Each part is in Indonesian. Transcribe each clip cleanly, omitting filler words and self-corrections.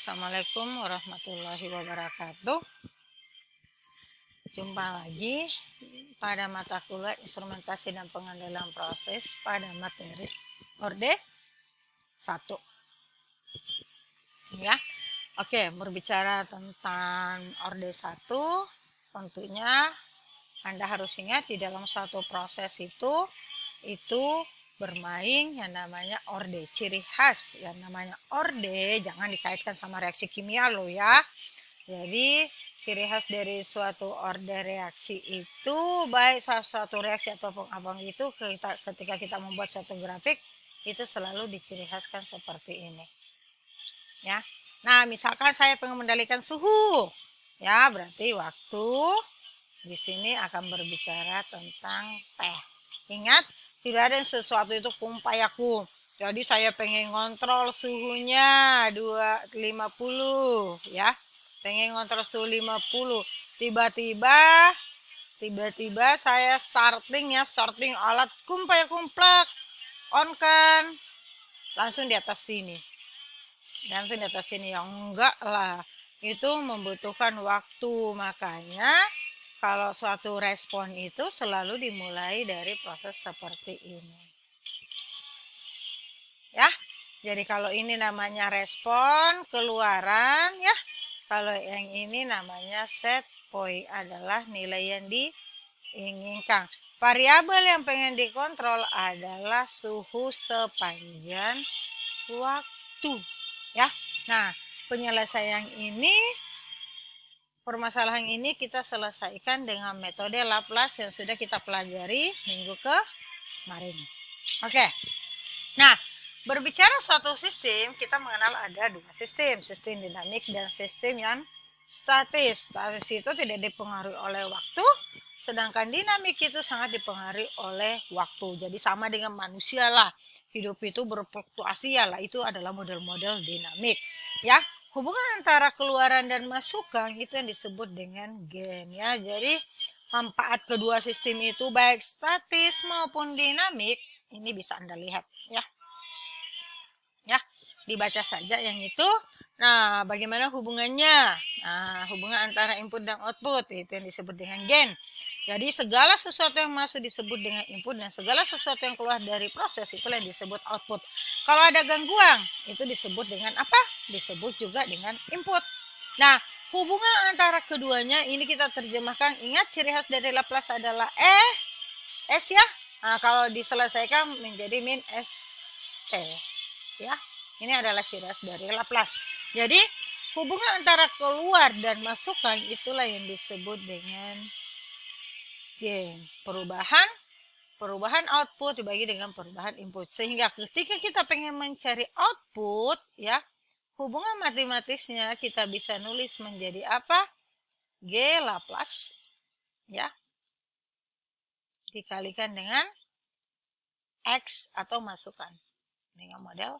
Assalamualaikum warahmatullahi wabarakatuh. Jumpa lagi pada mata kuliah instrumentasi dan pengendalian proses pada materi orde 1. Ya. Oke, berbicara tentang orde 1, tentunya Anda harus ingat di dalam suatu proses itu bermain yang namanya orde. Ciri khas yang namanya orde jangan dikaitkan sama reaksi kimia loh ya. Jadi ciri khas dari suatu orde reaksi itu, baik suatu reaksi ataupun apapun itu, ketika kita membuat suatu grafik itu selalu diciri khaskan seperti ini ya. Nah, misalkan saya pengen mengendalikan suhu ya, berarti waktu di sini akan berbicara tentang teh. Ingat, tidak ada yang sesuatu itu kum payakum. Jadi saya pengen ngontrol suhunya 250 ya. Pengen ngontrol suhu 50. Tiba-tiba saya starting alat kum payakum plug. On kan. Langsung di atas sini. Langsung di atas sini. Ya enggak lah. Itu membutuhkan waktu, makanya kalau suatu respon itu selalu dimulai dari proses seperti ini. Ya. Jadi kalau ini namanya respon keluaran ya. Kalau yang ini namanya set point, adalah nilai yang diinginkan. Variabel yang pengen dikontrol adalah suhu sepanjang waktu. Ya. Nah, penyelesaian ini, permasalahan ini kita selesaikan dengan metode Laplace yang sudah kita pelajari minggu kemarin. Oke. Nah, berbicara suatu sistem, kita mengenal ada dua sistem dinamik dan sistem yang statis. Statis itu tidak dipengaruhi oleh waktu, sedangkan dinamik itu sangat dipengaruhi oleh waktu. Jadi sama dengan manusia lah. Hidup itu berfluktuasi ya lah, itu adalah model-model dinamik. Ya, hubungan antara keluaran dan masukan itu yang disebut dengan gain ya. Jadi manfaat kedua sistem itu baik statis maupun dinamik ini bisa Anda lihat ya. Ya, dibaca saja yang itu. Nah, bagaimana hubungannya? Nah, hubungan antara input dan output itu yang disebut dengan gain. Jadi segala sesuatu yang masuk disebut dengan input dan segala sesuatu yang keluar dari proses itulah yang disebut output. Kalau ada gangguan itu disebut dengan apa? Disebut juga dengan input. Nah, hubungan antara keduanya ini kita terjemahkan. Ingat ciri khas dari Laplace adalah S ya. Nah, kalau diselesaikan menjadi min ST ya. Ini adalah ciri khas dari Laplace. Jadi hubungan antara keluar dan masukan itulah yang disebut dengan gain. Perubahan output dibagi dengan perubahan input. Sehingga ketika kita pengen mencari output ya, hubungan matematisnya kita bisa nulis menjadi apa? G Laplace ya, dikalikan dengan X atau masukan dengan model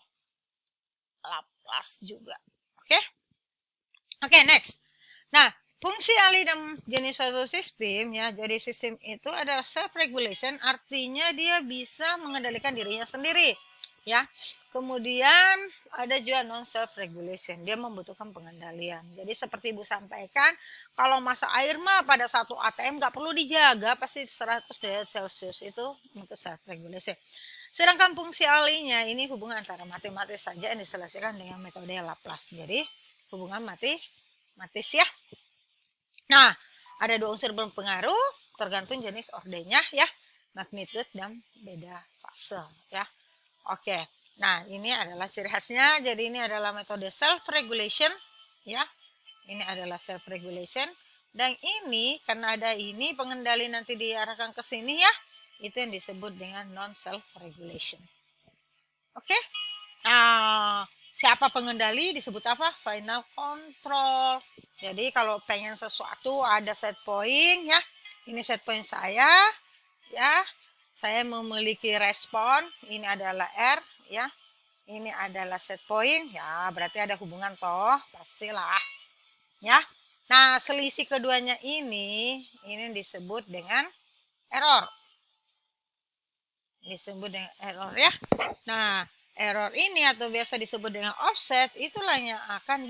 Laplace juga. Oke? Oke, next. Nah, fungsi alih dalam jenis suatu sistem ya. Jadi sistem itu adalah self regulation, artinya dia bisa mengendalikan dirinya sendiri ya. Kemudian ada juga non self regulation, dia membutuhkan pengendalian. Jadi seperti Ibu sampaikan, kalau masa air mah pada satu ATM nggak perlu dijaga, pasti 100 derajat Celcius itu untuk self regulation. Sedangkan fungsi alihnya ini hubungan antara matematis saja yang diselesaikan dengan metode Laplace. Jadi hubungan matematis ya. Nah, ada dua unsur berpengaruh tergantung jenis ordenya ya, magnitude dan beda fase ya. Oke. Nah, ini adalah ciri khasnya. Jadi ini adalah metode self regulation ya. Ini adalah self regulation dan ini karena ada ini pengendali nanti diarahkan ke sini ya. Itu yang disebut dengan non self regulation. Oke? Nah, siapa pengendali disebut apa? Final control. Jadi kalau pengen sesuatu ada set point ya. Ini set point saya ya. Saya memiliki respon, ini adalah R ya. Ini adalah set point ya, berarti ada hubungan toh, pastilah. Ya. Nah, selisih keduanya ini disebut dengan error. Disebut dengan error ya. Nah, error ini atau biasa disebut dengan offset itulah yang akan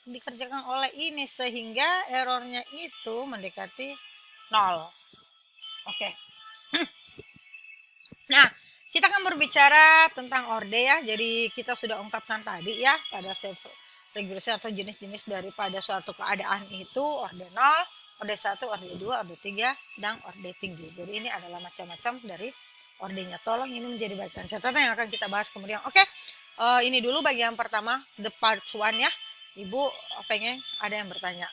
dikerjakan oleh ini sehingga errornya itu mendekati 0. Oke. Nah, kita akan berbicara tentang orde ya. Jadi kita sudah ungkapkan tadi ya pada self regulation atau jenis-jenis daripada suatu keadaan itu orde 0, orde 1, orde 2, orde 3, dan orde tinggi. Jadi ini adalah macam-macam dari ordenya. Tolong ini menjadi bacaan catatan yang akan kita bahas kemudian. Oke, ini dulu bagian pertama, the part 1 ya. Ibu pengen ada yang bertanya.